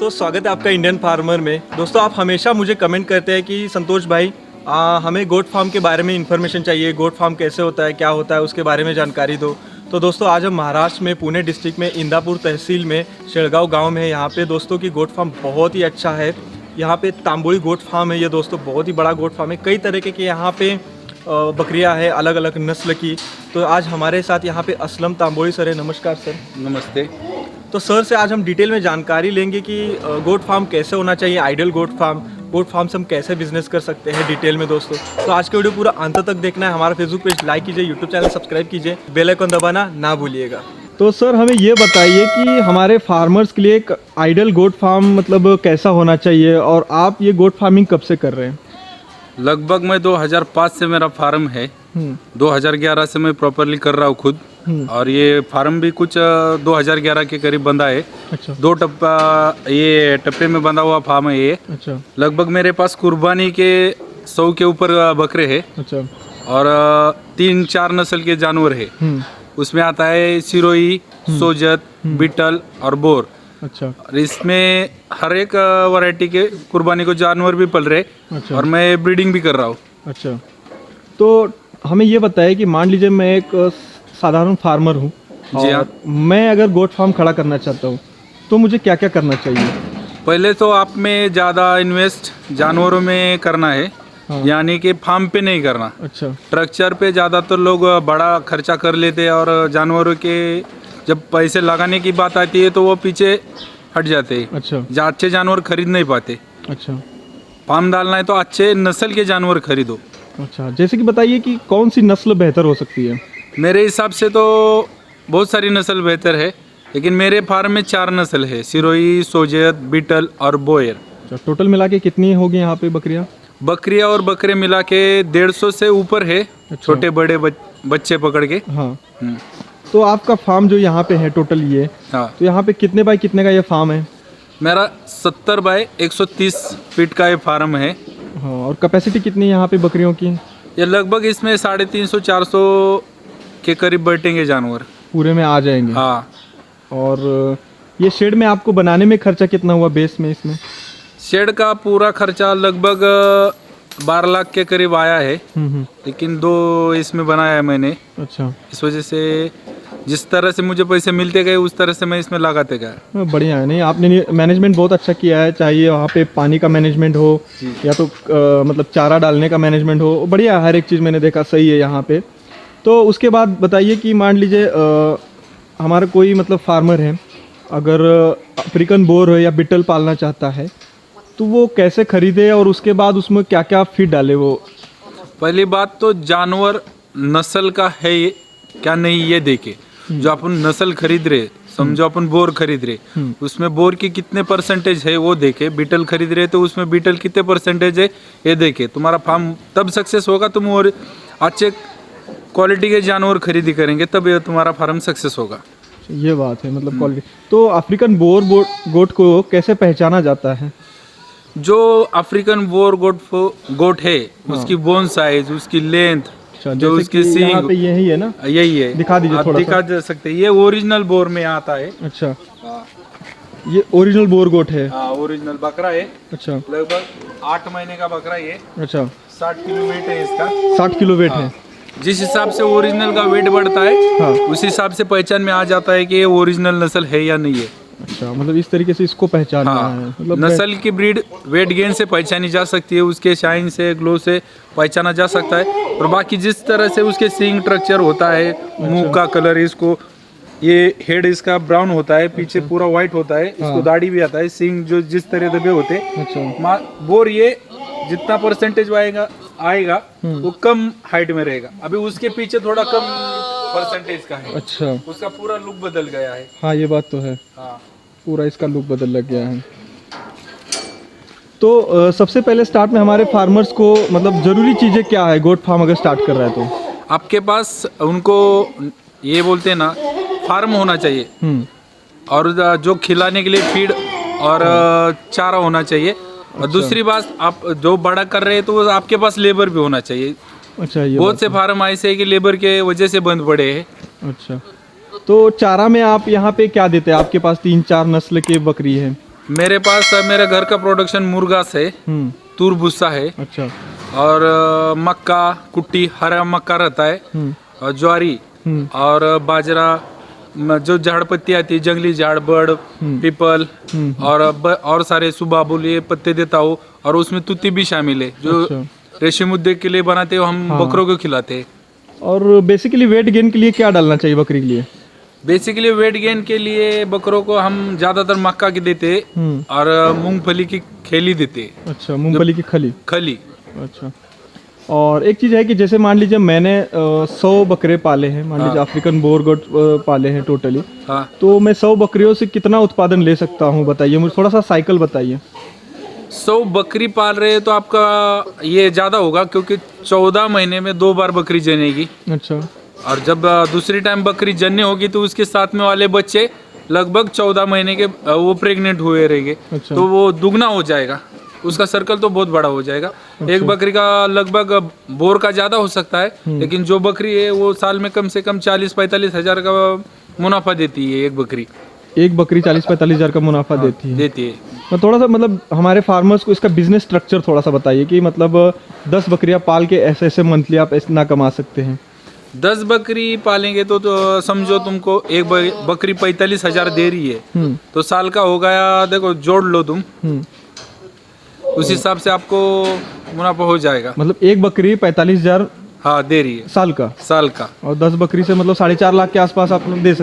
दोस्तों, स्वागत है आपका इंडियन फार्मर में। दोस्तों, आप हमेशा मुझे कमेंट करते हैं कि संतोष भाई हमें गोट फार्म के बारे में इन्फॉर्मेशन चाहिए, गोट फार्म कैसे होता है, क्या होता है, उसके बारे में जानकारी दो। तो दोस्तों, आज हम महाराष्ट्र में पुणे डिस्ट्रिक्ट में इंदापुर तहसील में शेळगाव गांव में है। यहाँ पे दोस्तों की गोट फार्म बहुत ही अच्छा है। यहाँ पे तांबोली गोट फार्म है ये दोस्तों, बहुत ही बड़ा गोट फार्म है। कई तरीके के यहाँ पे बकरियाँ हैं, अलग अलग नस्ल की। तो आज हमारे साथ यहाँ पे असलम तांबोली सर है। नमस्कार सर। नमस्ते। तो सर से आज हम डिटेल में जानकारी लेंगे कि गोट फार्म कैसे होना चाहिए, आइडियल गोट फार्म से हम कैसे बिजनेस कर सकते हैं डिटेल में दोस्तों। तो आज का वीडियो पूरा अंत तक देखना है। हमारा फेसबुक पेज लाइक कीजिए, यूट्यूब चैनल सब्सक्राइब कीजिए, बेल आइकन दबाना ना भूलिएगा। तो सर हमें ये बताइए कि हमारे फार्मर्स के लिए एक आइडियल गोट फार्म मतलब कैसा होना चाहिए, और आप ये गोट फार्मिंग कब से कर रहे हैं? लगभग मैं 2005 से मेरा फार्म है। 2011 से मैं प्रॉपरली कर रहा हूँ खुद। और ये फार्म भी कुछ 2011 के करीब बंधा है। अच्छा। 2 टप्पा ये टप्पे में बंधा हुआ फार्म है ये। अच्छा। लगभग मेरे पास कुर्बानी के 100 के ऊपर बकरे हैं। अच्छा। और 3-4 नस्ल के जानवर है। उसमें आता है सिरोही, सोजत, बीटल और बोर। अच्छा। और इसमें हर एक वैरायटी के कुर्बानी को जानवर भी पल रहे। अच्छा। और मैं ब्रीडिंग भी कर रहा हूँ। अच्छा, तो हमें ये बताइए कि मान लीजिए मैं एक साधारण फार्मर हूँ जी हाँ। और मैं अगर गोट फार्म खड़ा करना चाहता हूँ तो मुझे क्या क्या करना चाहिए? पहले तो आप में ज़्यादा इन्वेस्ट जानवरों में करना है। हाँ। यानी कि फार्म पे नहीं करना। अच्छा। स्ट्रक्चर पे ज़्यादातर लोग बड़ा खर्चा कर लेते हैं और जानवरों के जब पैसे लगाने की बात आती है तो वो पीछे हट जाते हैं। अच्छा। अच्छे जानवर खरीद नहीं पाते। अच्छा। फार्म डालना है तो अच्छे नस्ल के जानवर खरीदो। अच्छा, जैसे कि बताइए कि कौन सी नस्ल बेहतर हो सकती है? मेरे हिसाब से तो बहुत सारी नस्ल बेहतर है, लेकिन मेरे फार्म में 4 नस्ल है, सिरोही, सोजत, बीटल और बोयर। अच्छा, टोटल मिला के कितनी होगी यहाँ पे बकरियाँ? बकरियाँ और बकरे मिला के 150 से ऊपर है। अच्छा। छोटे बड़े बच्चे पकड़ के। हाँ। तो आपका फार्म जो यहाँ पे है टोटल ये, हाँ, तो यहाँ पे कितने बाय कितने का ये फार्म है? मेरा 70 बाय 130 फीट का ये फार्म है। हाँ, और कैपेसिटी कितनी है यहाँ पे बकरियों की? ये लगभग इसमें 350-400 के करीब बैठेंगे जानवर। पूरे में आ जाएंगे? हाँ। और ये शेड में आपको बनाने में खर्चा कितना हुआ बेस में इसमें? शेड का पूरा खर्चा लगभग 12 लाख के करीब आया है। लेकिन 2 इसमें बनाया है मैंने। अच्छा। इस वजह से जिस तरह से मुझे पैसे मिलते गए उस तरह से मैं इसमें लगाते गया। बढ़िया है। नहीं, आपने मैनेजमेंट बहुत अच्छा किया है। चाहिए वहाँ पे पानी का मैनेजमेंट हो या तो मतलब चारा डालने का मैनेजमेंट हो, बढ़िया हर एक चीज़ मैंने देखा सही है यहाँ पे। तो उसके बाद बताइए कि मान लीजिए हमारा कोई मतलब फार्मर है, अगर अफ्रीकन बोर हो या बिटल पालना चाहता है तो वो कैसे खरीदे, और उसके बाद उसमें क्या क्या फीड डाले? वो पहली बात तो जानवर नस्ल का है ये क्या नहीं ये देखे। जो अपन नस्ल खरीद रहे, समझो अपन बोर खरीद रहे, उसमें बोर की कितने परसेंटेज है वो देखे। बीटल खरीद रहे तो उसमें बीटल कितने परसेंटेज है ये देखे। तुम्हारा फार्म तब सक्सेस होगा, तुम और अच्छे क्वालिटी के जानवर खरीदी करेंगे तब ये तुम्हारा फार्म सक्सेस होगा। ये बात है, मतलब क्वालिटी। तो अफ्रीकन बोर गोट को कैसे पहचाना जाता है? जो अफ्रीकन बोर गोट है उसकी बोन साइज, उसकी लेंथ, जो उसकी यहाँ पे सींग, यही है ना? यही है। दिखा दीजिए आप थोड़ा दिखा दे सकते हैं। ये ओरिजिनल बोर में आता है। अच्छा, ये ओरिजिनल बोर गोट है? हाँ, ओरिजिनल बकरा है। अच्छा। लगभग 8 महीने का बकरा ये। अच्छा। 60 किलो वेट है इसका। 60 किलो वेट है? जिस हिसाब से ओरिजिनल का वेट बढ़ता है, हाँ। उस हिसाब से पहचान में आ जाता है कि ये ओरिजिनल नस्ल है या नहीं है। अच्छा, मतलब इस तरीके से इसको पहचानना है। मतलब नस्ल की ब्रीड वेट गेन से पहचानी जा सकती है, उसके शाइन से, ग्लो से पहचाना जा सकता है। और बाकी जिस तरह से उसके सींग स्ट्रक्चर होता है, मुंह का कलर, इसको ये हेड इसका ब्राउन होता है, पीछे पूरा व्हाइट होता है, इसको दाढ़ी भी आता है, सींग जो जिस तरह दबे होते हैं। अच्छा। बोर ये जितना परसेंटेज आएगा वो कम हाइट में रहेगा। अभी उसके पीछे थोड़ा कम परसेंटेज का है। अच्छा। उसका पूरा लुक बदल गया है। हाँ, ये बात तो है। हाँ, पूरा इसका लुक बदल लग गया है। तो सबसे पहले स्टार्ट में हमारे फार्मर्स को मतलब ज़रूरी चीज़ें क्या है गोट फार्म अगर स्टार्ट कर रहा है तो? आपके पास उनको ये बोलते हैं ना, फार्म होना चाहिए। और जो खिलाने के लिए फीड और चारा होना चाहिए। और दूसरी बात, आप जो बड़ा कर रहे हैं तो आपके पास लेबर भी होना चाहिए। अच्छा, ये बहुत से फार्म ऐसे है कि लेबर के वजह से बंद पड़े हैं। अच्छा, तो चारा में आप यहाँ पे क्या देते हैं? आपके पास 3-4 नस्ल की बकरी है, मेरे पास मेरे घर का प्रोडक्शन मुर्गा से तूर भूसा है अच्छा। और मक्का कुट्टी हरा मक्का रहता है और ज्वारी और बाजरा जो झाड़ पत्ती आती है जंगली झाड़ बड़ पीपल और सारे सुबाबुल ये पत्ते देता हूँ और उसमें तुत्ती भी शामिल है जो अच्छा। रेशम उद्योग के लिए बनाते हो हम बकरों को खिलाते हैं। और बेसिकली वेट गेन के लिए क्या डालना चाहिए बकरी के लिए? बेसिकली वेट गेन के लिए बकरों को हम ज्यादातर मक्का की देते हैं और मूंगफली की खेली देते हैं। अच्छा, मूंगफली की खली। अच्छा। और एक चीज़ है कि जैसे मान लीजिए मैंने 100 बकरे पाले हैं, मान लीजिए अफ्रीकन बोर गोट पाले हैं टोटली, हाँ तो मैं 100 बकरियों से कितना उत्पादन ले सकता हूँ बताइए मुझे, थोड़ा सा साइकिल बताइए। 100 बकरी पाल रहे हैं तो आपका ये ज्यादा होगा क्योंकि 14 महीने में 2 बार बकरी जनेगी। अच्छा। और जब दूसरी टाइम बकरी जनने होगी तो उसके साथ में वाले बच्चे लगभग 14 महीने के वो प्रेग्नेंट हुए रहेंगे। अच्छा। तो वो दुगना हो जाएगा, उसका सर्कल तो बहुत बड़ा हो जाएगा। एक बकरी का लगभग बोर का ज्यादा हो सकता है लेकिन जो बकरी है वो साल में कम से कम 40-45 हजार का मुनाफा देती है एक बकरी 40-45 हज़ार का मुनाफा देती है। मैं थोड़ा सा मतलब हमारे फार्मर्स को इसका बिजनेस स्ट्रक्चर थोड़ा सा बताइए कि मतलब 10 बकरियां पाल के ऐसे ऐसे मंथली आप इतना कमा सकते हैं। 10 बकरी पालेंगे तो समझो तुमको एक बकरी 45 हजार दे रही है तो साल का हो गया, देखो जोड़ लो तुम, उस हिसाब से आपको मुनाफा हो जाएगा। मतलब एक बकरी 45,000 हाँ दे रही है साल का, और 10 बकरी से मतलब 4.5 लाख के आसपास आप लोग दे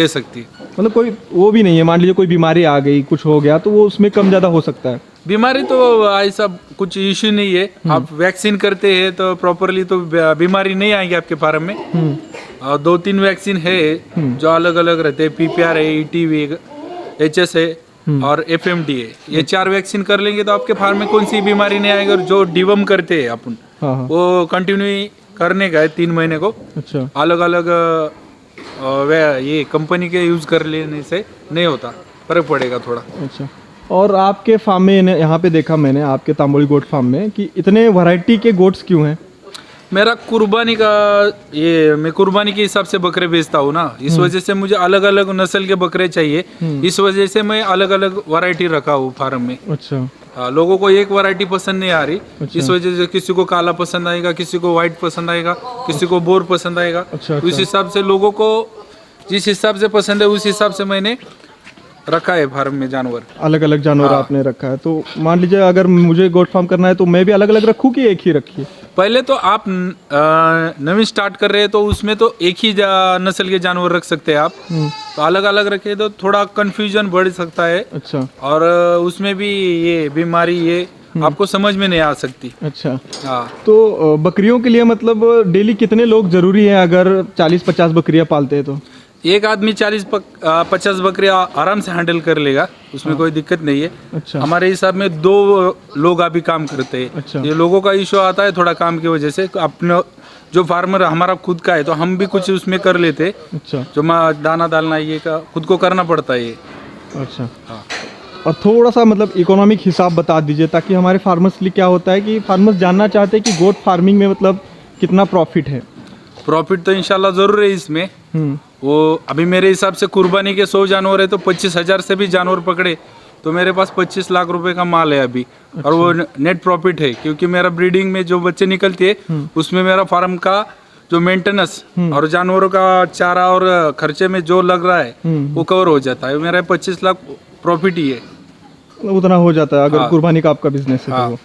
सकती है। मतलब कोई वो भी नहीं है, मान लीजिए कोई बीमारी आ गई कुछ हो गया तो वो उसमें कम ज्यादा हो सकता है। बीमारी तो ऐसा कुछ इश्यू नहीं है, आप वैक्सीन करते हैं तो प्रॉपरली तो बीमारी नहीं आएगी आपके फार्म में। और 2-3 वैक्सीन है जो अलग अलग रहते हैं, PPR है, ETV, HS है और FMD है। ये 4 वैक्सीन कर लेंगे तो आपके फार्म में कौन सी बीमारी नहीं आएगी। और जो डिवम करते हैं अपन वो कंटिन्यू करने का है 3 महीने को। अच्छा। अलग अलग ये कंपनी के यूज कर लेने से नहीं होता, फर्क पड़ेगा थोड़ा। अच्छा। और आपके फार्म में यहाँ पे देखा मैंने आपके तांबोली गोट फार्म में कि इतने वैरायटी के गोट्स क्यों हैं? मेरा कुर्बानी का मैं कुर्बानी के हिसाब से बकरे बेचता हूँ ना, इस वजह से मुझे अलग अलग नस्ल के बकरे चाहिए। इस वजह से मैं अलग अलग वैरायटी रखा हूँ फार्म में। अच्छा। लोगों को एक वैरायटी पसंद नहीं आ रही। अच्छा। इस वजह से किसी को काला पसंद आएगा, किसी को व्हाइट पसंद आएगा, किसी को बोर पसंद आएगा। अच्छा। उस हिसाब से लोगों को जिस हिसाब से पसंद है उस हिसाब से मैंने रखा है फार्म में जानवर। अलग अलग जानवर आपने रखा है। तो मान लीजिए अगर मुझे गोट फार्म करना है तो मैं भी अलग अलग रखूँ कि एक ही रखिए? पहले तो आप नवीन स्टार्ट कर रहे हैं तो उसमें तो एक ही नस्ल के जानवर रख सकते हैं आप। तो अलग अलग रखे तो थोड़ा कंफ्यूजन बढ़ सकता है। अच्छा। और उसमें भी ये बीमारी ये आपको समझ में नहीं आ सकती। अच्छा। हाँ। तो बकरियों के लिए मतलब डेली कितने लोग जरूरी है अगर 40-50 बकरियां पालते हैं तो? एक आदमी 40-50 बकरियां आराम से हैंडल कर लेगा, उसमें कोई दिक्कत नहीं है। अच्छा। हमारे हिसाब में 2 लोग अभी काम करते हैं। अच्छा। ये लोगों का इशू आता है थोड़ा काम की वजह से, अपने जो फार्मर हमारा खुद का है तो हम भी कुछ उसमें कर लेते। अच्छा। जो दाना डालना ये का खुद को करना पड़ता है ये। अच्छा। हाँ। और थोड़ा सा मतलब इकोनॉमिक हिसाब बता दीजिए ताकि हमारे फार्मर्स लिए क्या होता है कि फार्मर्स जानना चाहते हैं कि गोट फार्मिंग में मतलब कितना प्रॉफिट है। प्रॉफिट तो इंशाल्लाह जरूर है इसमें। वो अभी मेरे हिसाब से कुर्बानी के 100 जानवर है तो 25,000 से भी जानवर पकड़े तो मेरे पास 25 लाख रुपए का माल है अभी। अच्छा। और वो नेट प्रॉफिट है क्योंकि मेरा ब्रीडिंग में जो बच्चे निकलते हैं उसमें मेरा फार्म का जो मेंटेनेंस और जानवरों का चारा और खर्चे में जो लग रहा है वो कवर हो जाता है। मेरा 25 लाख प्रॉफिट ही है, उतना हो जाता है अगर कुर्बानी का आपका बिजनेस है।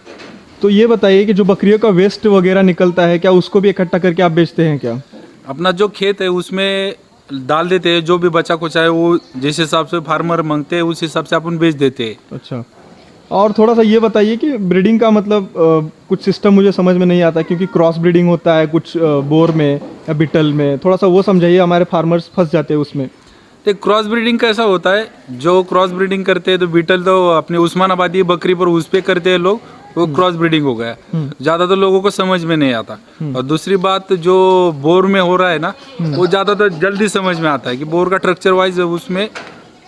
तो ये बताइए कि जो बकरियों का वेस्ट वगैरह निकलता है क्या उसको भी इकट्ठा करके आप बेचते हैं क्या? अपना जो खेत है उसमें डाल देते हैं, जो भी बचा कुछ है वो जिस हिसाब से फार्मर मांगते हैं उस हिसाब से अपन बेच देते हैं। अच्छा। और थोड़ा सा ये बताइए कि ब्रीडिंग का मतलब कुछ सिस्टम मुझे समझ में नहीं आता क्योंकि क्रॉस ब्रीडिंग होता है कुछ बोर में या बिटल में, थोड़ा सा वो समझाइए, हमारे फार्मर्स फंस जाते हैं उसमें। तो क्रॉस ब्रीडिंग कैसा होता है, जो क्रॉस ब्रीडिंग करते हैं तो बीटल तो अपने उस्मानाबादी बकरी पर उस पे करते हैं लोग, वो क्रॉस ब्रीडिंग हो गया। ज्यादातर लोगों को समझ में नहीं आता। और दूसरी बात जो बोर में हो रहा है ना वो ज्यादातर जल्दी समझ में आता है कि बोर का स्ट्रक्चर वाइज उसमें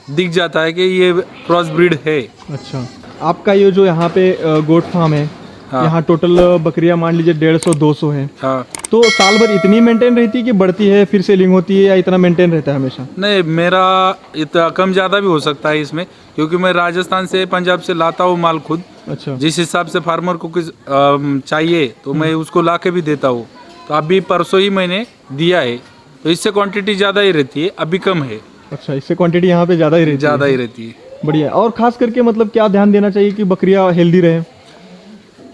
दिख जाता है कि ये क्रॉस ब्रीड है। अच्छा। आपका ये जो यहाँ पे गोट फार्म है हाँ। यहाँ टोटल बकरियां मान लीजिए 150-200 है, हाँ तो साल भर इतनी मेंटेन रहती है कि बढ़ती है फिर सेलिंग होती है, या इतना मेंटेन रहता है हमेशा? नहीं, मेरा इतना कम ज़्यादा भी हो सकता है इसमें, क्योंकि मैं राजस्थान से पंजाब से लाता हूँ माल खुद। अच्छा। जिस हिसाब से फार्मर को कुछ चाहिए तो मैं उसको ला के भी देता हूँ। तो अभी परसों ही मैंने दिया है, तो इससे क्वांटिटी ज़्यादा ही रहती है, अभी कम है। अच्छा, इससे क्वांटिटी यहाँ पे ज़्यादा ही रहती ज़्यादा है। ही रहती है। बढ़िया। और खास करके मतलब क्या ध्यान देना चाहिए कि बकरियां हेल्दी रहे?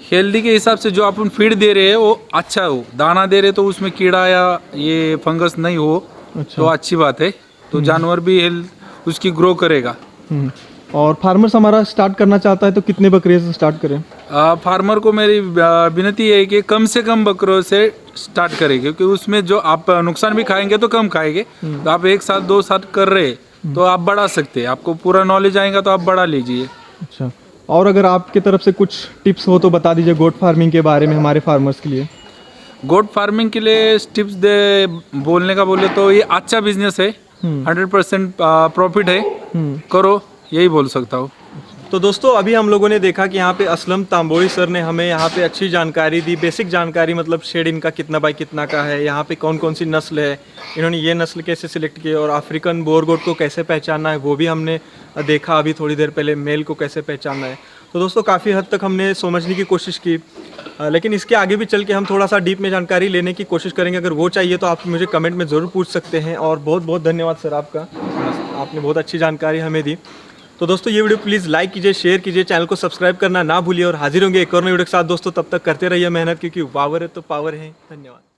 हेल्दी के हिसाब से जो अपन फीड दे रहे हैं वो अच्छा हो, दाना दे रहे तो उसमें कीड़ा या ये फंगस नहीं हो, अच्छा। तो अच्छी बात है। तो जानवर भी हेल्थ उसकी ग्रो करेगा। और फार्मर्स हमारा स्टार्ट करना चाहता है तो कितने बकरे से स्टार्ट करें? फार्मर को मेरी विनती है कि कम से कम बकरों से स्टार्ट करें, क्योंकि उसमें जो आप नुकसान भी खाएंगे तो कम खाएंगे। तो आप 1 साल 2 साल कर रहे तो आप बढ़ा सकते हैं, आपको पूरा नॉलेज आएगा तो आप बढ़ा लीजिए। अच्छा। और अगर आपकी तरफ से कुछ टिप्स हो तो बता दीजिए गोट फार्मिंग के बारे में हमारे फार्मर्स के लिए। गोट फार्मिंग के लिए टिप्स दे बोलने का बोले तो ये अच्छा बिजनेस है, 100% प्रॉफिट है, करो, यही बोल सकता हूँ। तो दोस्तों अभी हम लोगों ने देखा कि यहाँ पे असलम तांबोई सर ने हमें यहाँ पे अच्छी जानकारी दी, बेसिक जानकारी, मतलब शेड इनका कितना बाई कितना का है, यहाँ पे कौन कौन सी नस्ल है, इन्होंने ये नस्ल कैसे सिलेक्ट की, और अफ्रीकन बोर गोट को कैसे पहचानना है वो भी हमने देखा अभी थोड़ी देर पहले, मेल को कैसे पहचानना है। तो दोस्तों काफ़ी हद तक हमने समझने की कोशिश की, लेकिन इसके आगे भी चल के हम थोड़ा सा डीप में जानकारी लेने की कोशिश करेंगे। अगर वो चाहिए तो आप मुझे कमेंट में ज़रूर पूछ सकते हैं। और बहुत बहुत धन्यवाद सर आपका, आपने बहुत अच्छी जानकारी हमें दी। तो दोस्तों ये वीडियो प्लीज़ लाइक कीजिए, शेयर कीजिए, चैनल को सब्सक्राइब करना ना भूलिए, और हाजिर होंगे एक और नए वीडियो के साथ दोस्तों। तब तक करते रहिए मेहनत, क्योंकि पावर है तो पावर है। धन्यवाद।